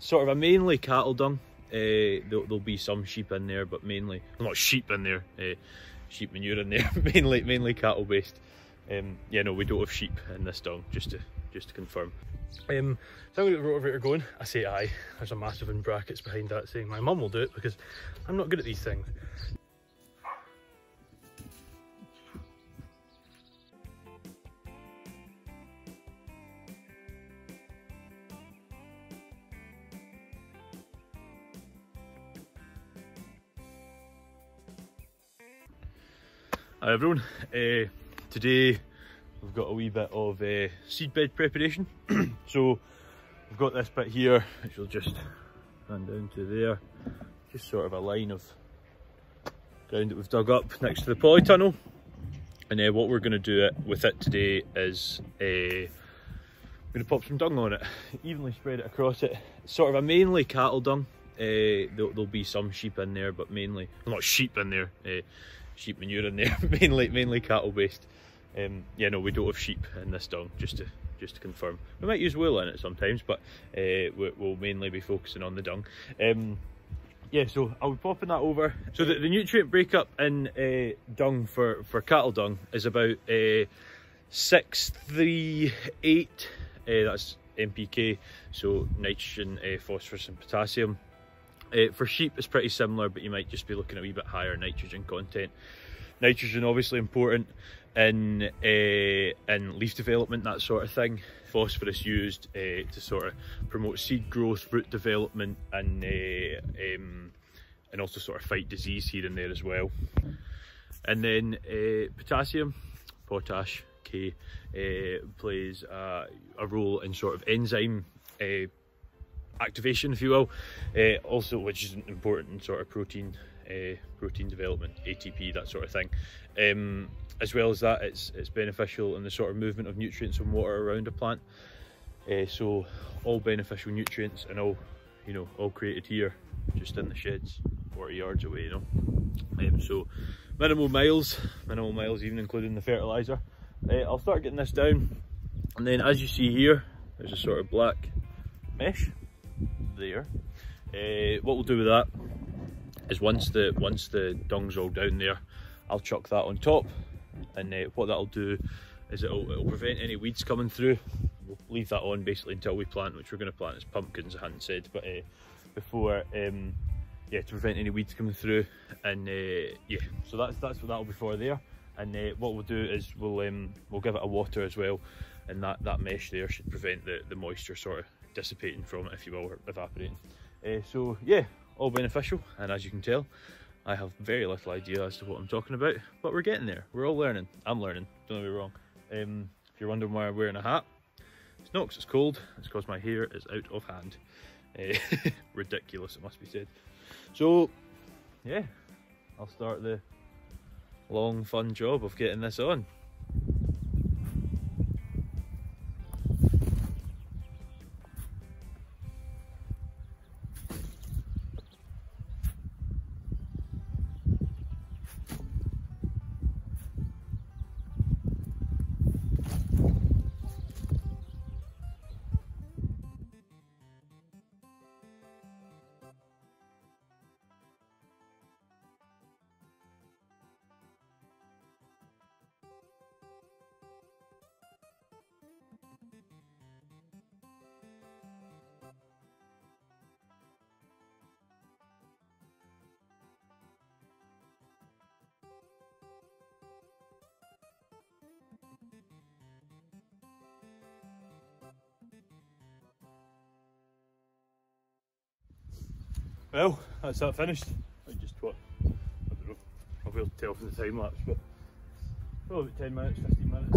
sort of a mainly cattle dung. There'll be some sheep in there, but mainly, well, not sheep in there, sheep manure in there, mainly cattle based. Yeah, no, we don't have sheep in this dung, just to confirm. So I'm going to get the rotavator going. I say aye, there's a massive in brackets behind that saying my mum will do it because I'm not good at these things. Hi everyone, today we've got a wee bit of seedbed preparation. So we've got this bit here, which will just run down to there, just sort of a line of ground that we've dug up next to the polytunnel. And what we're going to do with it today is I'm going to pop some dung on it, evenly spread it across it. It's sort of a mainly cattle dung. There'll be some sheep in there, but mainly, well, not sheep in there, sheep manure in there, mainly cattle based. Yeah, no, we don't have sheep in this dung, just to confirm. We might use wool in it sometimes, but we'll mainly be focusing on the dung. Yeah, so I'll be popping that over. So the nutrient breakup in dung for cattle dung is about 638. That's NPK, so nitrogen, phosphorus and potassium. For sheep it's pretty similar, but you might just be looking at a wee bit higher nitrogen content. Nitrogen obviously important in leaf development, that sort of thing. Phosphorus used to sort of promote seed growth, root development, and also sort of fight disease here and there as well. And then potassium, potash, K, plays a role in sort of enzyme activation, if you will, also, which is important in sort of protein development, ATP, that sort of thing. As well as that, it's beneficial in the sort of movement of nutrients and water around a plant. So all beneficial nutrients, and all created here, just in the sheds, 40 yards away, so minimal miles, even including the fertilizer. I'll start getting this down, and then as you see here, there's a sort of black mesh there. What we'll do with that is once the dung's all down there, I'll chuck that on top, and what that'll do is it'll prevent any weeds coming through. We'll leave that on basically until we plant, which we're going to plant as pumpkins, I hadn't said, but before, yeah, to prevent any weeds coming through. And yeah, so that's what that'll be for there. And what we'll do is we'll give it a water as well, and that mesh there should prevent the moisture sort of dissipating from it, if you will, or evaporating. So yeah, all beneficial, and as you can tell, I have very little idea as to what I'm talking about, but we're getting there. We're all learning. I'm learning, don't get me wrong. If you're wondering why I'm wearing a hat, it's not because it's cold, it's because my hair is out of hand. Ridiculous, it must be said. So yeah, I'll start the long fun job of getting this on. Well, that's that finished. Just what, I don't know, I'll be able to tell from the time lapse, but probably about 10 minutes, 15 minutes.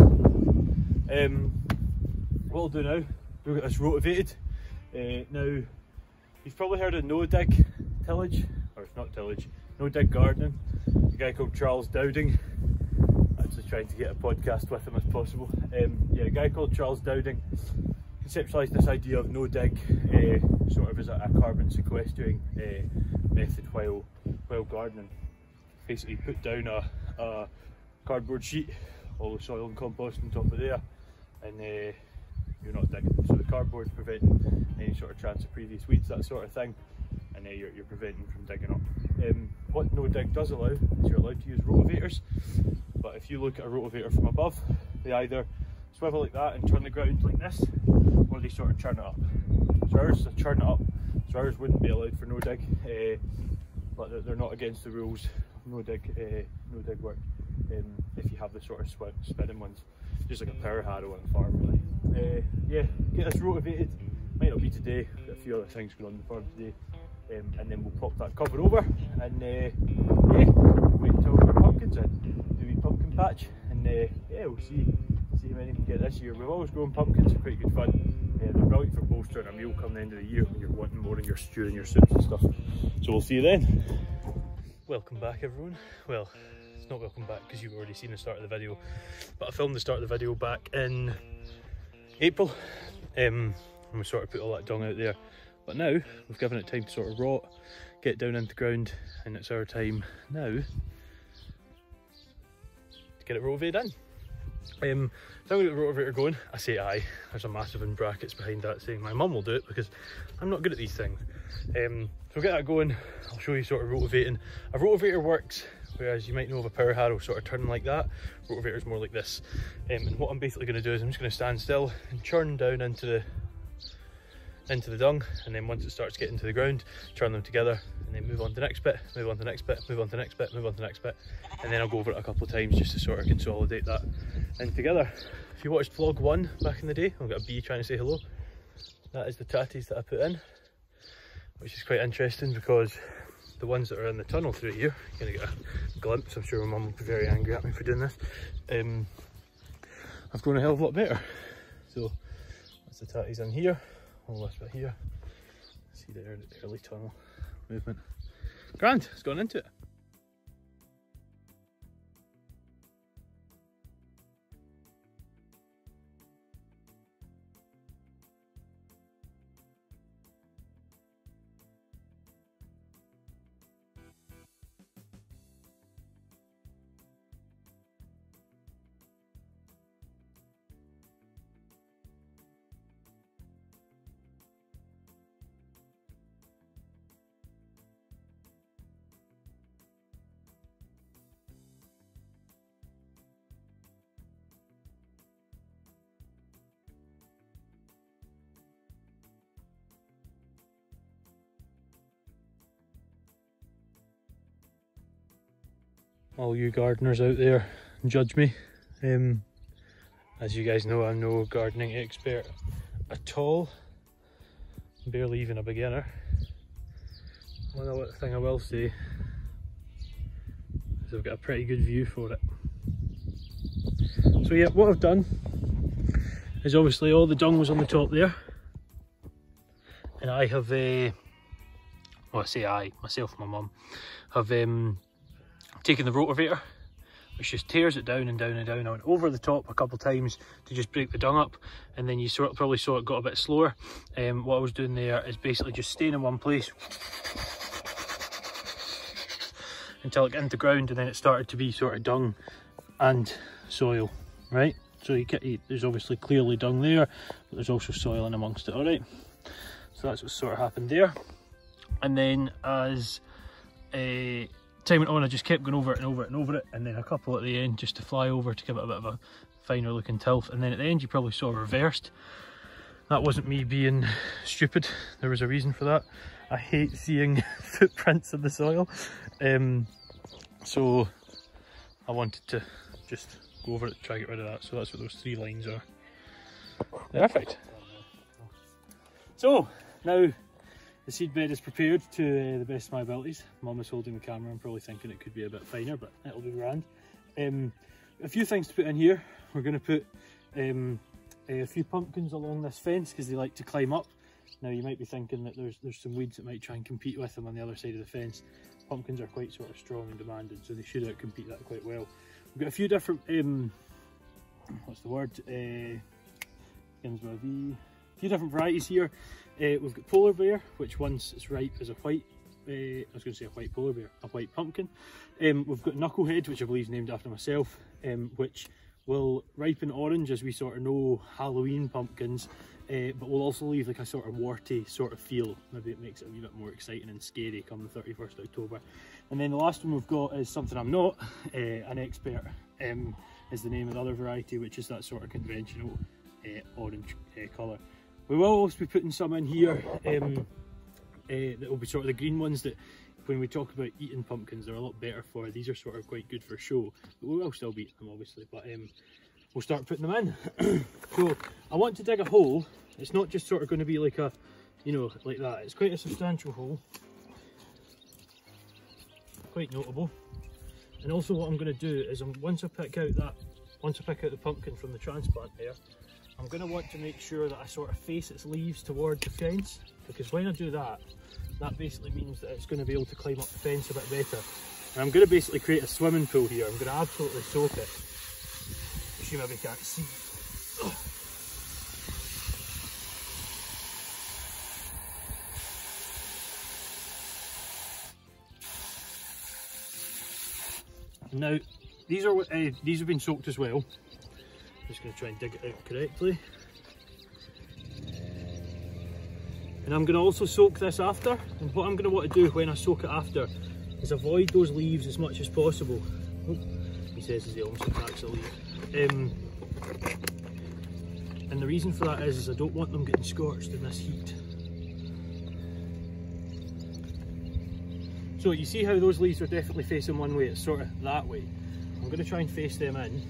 What I'll do now, we'll get this rotavated. Now, you've probably heard of no-dig tillage, or not tillage, no-dig gardening. A guy called Charles Dowding, actually trying to get a podcast with him if possible. Yeah, a guy called Charles Dowding conceptualised this idea of no-dig sort of as a carbon sequestering method while gardening. Basically put down a cardboard sheet, all the soil and compost on top of there, and you're not digging. So the cardboard's preventing any sort of chance of previous weeds, that sort of thing, and you're preventing from digging up. What no dig does allow is you're allowed to use rotovators, but if you look at a rotavator from above, they either swivel like that and turn the ground like this, or they sort of churn it up. So ours churn it up, so ours wouldn't be allowed for no dig, but they're not against the rules of no dig work if you have the sort of spinning ones, just like a power harrow on a farm really. Yeah, get this rotavated. Might not be today, but a few other things going on in the farm today. And then we'll pop that cover over, and yeah, wait until our pumpkin's in, do a wee pumpkin patch, and yeah, we'll see how many we can get this year. We've always grown pumpkins, they're quite good fun. They're brilliant for bolstering a meal come the end of the year when you're wanting more in your stew and your soups and stuff. So we'll see you then. Welcome back everyone. Well, it's not welcome back because you've already seen the start of the video, but I filmed the start of the video back in April, and we sort of put all that dung out there. But now we've given it time to sort of rot, get down into ground, and it's our time now to get it rotavated in. So I'm going to get the rotavator going. I say aye, there's a massive in brackets behind that saying my mum will do it because I'm not good at these things. So we'll get that going, I'll show you sort of rotavating. A rotavator works, whereas you might know of a power harrow sort of turning like that, rotavator's more like this. And what I'm basically going to do is I'm just going to stand still and churn down into the dung, and then once it starts getting to the ground, churn them together, and then move on to the next bit, move on to the next bit, move on to the next bit, move on to the next bit, and then I'll go over it a couple of times just to sort of consolidate that in together. If you watched vlog 1 back in the day, I've got a bee trying to say hello. That is the tatties that I put in, which is quite interesting because the ones that are in the tunnel through here, you're going to get a glimpse. I'm sure my mum will be very angry at me for doing this. I've grown a hell of a lot better. So that's the tatties in here. All this bit here, see there the early tunnel movement. Grand, it's gone into it. All you gardeners out there, judge me. As you guys know, I'm no gardening expert at all, barely even a beginner. One thing I will say is I've got a pretty good view for it. So yeah, what I've done is obviously all the dung was on the top there, and I have well, I say I, myself and my mum, have taken the rotavator, which just tears it down and down and down. I went over the top a couple of times to just break the dung up, and then you probably saw it got a bit slower. What I was doing there is basically just staying in one place until it got into ground, and then it started to be sort of dung and soil, right? So there's obviously clearly dung there, but there's also soil in amongst it, all right? So that's what sort of happened there. And then as time went on, I just kept going over it and over it and over it, and then a couple at the end just to fly over to give it a bit of a finer looking tilth, and then at the end you probably saw reversed. That wasn't me being stupid, there was a reason for that. I hate seeing footprints in the soil, so I wanted to just go over it, try to get rid of that. So that's what those 3 lines are. Perfect. So now the seed bed is prepared to the best of my abilities. Mum is holding the camera, I'm probably thinking it could be a bit finer, but it'll be grand. A few things to put in here. We're going to put a few pumpkins along this fence because they like to climb up. Now you might be thinking that there's some weeds that might try and compete with them on the other side of the fence. Pumpkins are quite sort of strong and demanding, so they should outcompete that quite well. We've got a few different, what's the word? Begins with a V. A few different varieties here. We've got polar bear, which once it's ripe is a white, I was going to say a white polar bear, a white pumpkin. We've got knucklehead, which I believe is named after myself, which will ripen orange, as we sort of know Halloween pumpkins, but will also leave like a sort of warty sort of feel. Maybe it makes it a wee bit more exciting and scary come the 31st October. And then the last one we've got is something I'm not an expert, is the name of the other variety, which is that sort of conventional orange colour. We will also be putting some in here that will be sort of the green ones that when we talk about eating pumpkins, they're a lot better for. These are sort of quite good for show, but we will still be eating them obviously, but we'll start putting them in. So I want to dig a hole. It's not just sort of going to be like a, you know, like that. It's quite a substantial hole, quite notable. And also what I'm going to do is once I pick out the pumpkin from the transplant there, I'm going to want to make sure that I sort of face its leaves towards the fence, because when I do that, that basically means that it's going to be able to climb up the fence a bit better. And I'm going to basically create a swimming pool here. I'm going to absolutely soak it, which you maybe can't see. Now, these have been soaked as well. I'm just going to try and dig it out correctly. And I'm going to also soak this after, and what I'm going to want to do when I soak it after is avoid those leaves as much as possible. Oh, he says as he almost attacks a leaf. And the reason for that is I don't want them getting scorched in this heat. So you see how those leaves are definitely facing one way, it's sort of that way. I'm going to try and face them in.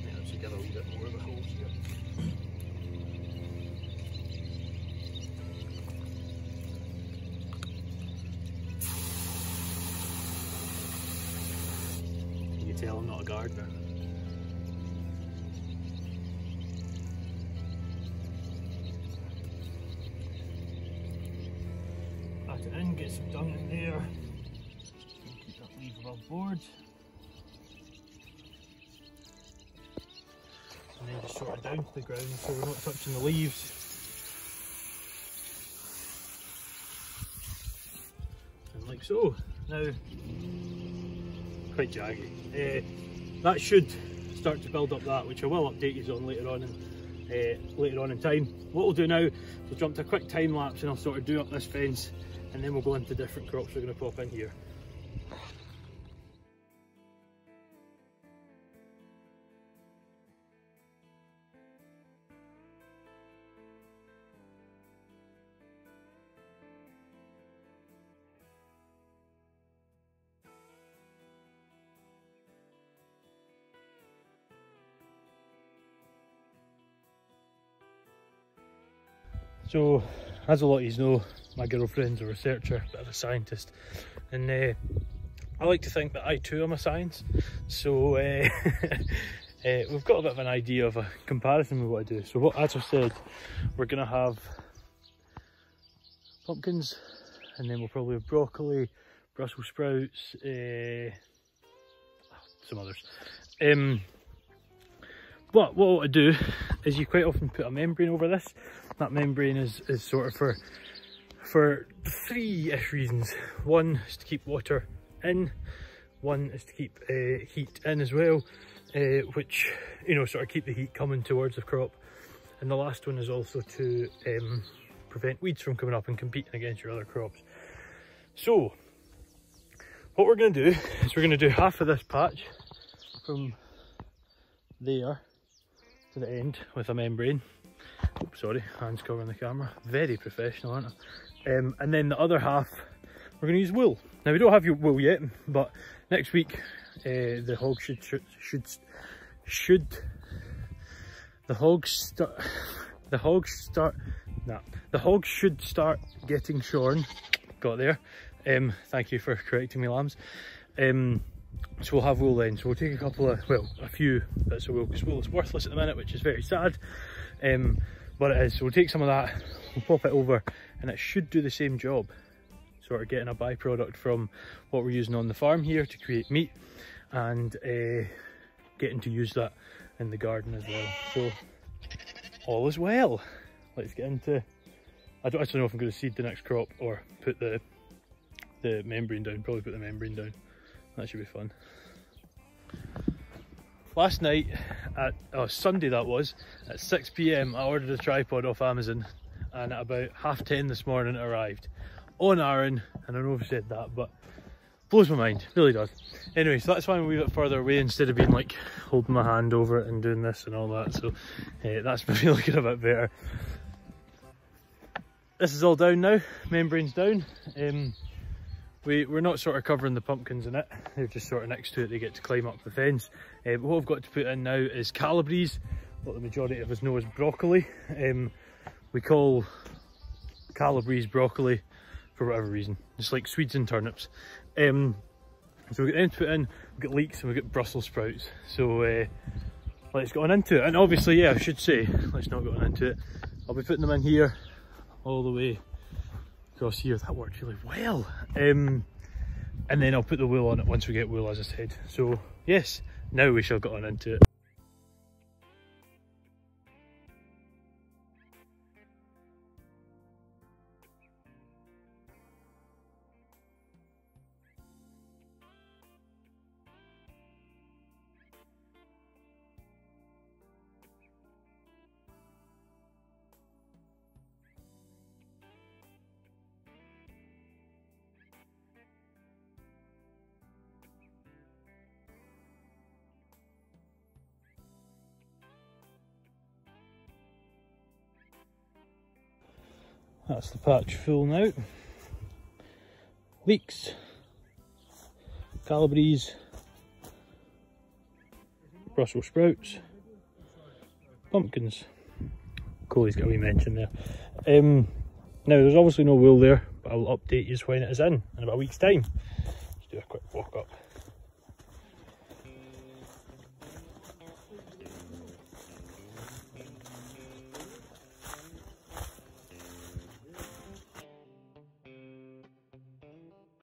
Yeah, I'll just give a wee bit more of a hole here. You can tell I'm not a gardener. Pat it in, get some dung in there. Keep that leaf above board. And then just sort of down to the ground so we're not touching the leaves. And like so. Now, quite jaggy. That should start to build up that, which I will update you on later on in time. What we'll do now is we'll jump to a quick time lapse and I'll sort of do up this fence, and then we'll go into different crops we're going to pop in here. So, as a lot of you know, my girlfriend's a researcher, a bit of a scientist, and I like to think that I too am a science. So we've got a bit of an idea of a comparison with what I do. So what, as I said, we're going to have pumpkins, and then we'll probably have broccoli, Brussels sprouts, some others. But what I do is you quite often put a membrane over this. That membrane is sort of for three-ish reasons. One is to keep water in, one is to keep heat in as well, which, you know, sort of keep the heat coming towards the crop. And the last one is also to prevent weeds from coming up and competing against your other crops. So what we're going to do is we're going to do half of this patch from there to the end with a membrane. Oops, sorry, hands covering the camera. Very professional, aren't I? And then the other half we're going to use wool. Now we don't have your wool yet, but next week the hogs should start getting shorn. Got there. Thank you for correcting me, lambs. So we'll have wool then. So we'll take a couple of, well, a few bits of wool, because wool is worthless at the minute, which is very sad. But it is. So we'll take some of that, we'll pop it over, and it should do the same job. Sort of getting a byproduct from what we're using on the farm here to create meat, and getting to use that in the garden as well. So all is well. Let's get into, I don't actually know if I'm going to seed the next crop or put the membrane down. Probably put the membrane down. That should be fun. last night at Sunday that was, at 6 PM I ordered a tripod off Amazon, and at about 10:30 this morning it arrived on Aaron. And I know I've said that, but blows my mind, really does. Anyway, so that's why I'm a wee bit further away instead of being like holding my hand over it and doing this and all that. So that's maybe looking a bit better. This is all down now, membrane's down. We're not sort of covering the pumpkins in it, they're just sort of next to it, they get to climb up the fence. But what I've got to put in now is calabrese, what the majority of us know as broccoli. We call calabrese broccoli for whatever reason, it's like Swedes and turnips. So we've got them to put in, we've got leeks and we've got Brussels sprouts. So let's get on into it. And obviously, yeah, I should say, let's not get on into it. I'll be putting them in here all the way across here. That worked really well. And then I'll put the wool on it once we get wool, as I said. So yes, now we shall get on into it. That's the patch full now. Leeks, calabrese, Brussels sprouts, pumpkins. Chloe's got a wee mention there. Now there's obviously no wool there, but I'll update you when it is in about a week's time. Let's do a quick walk up.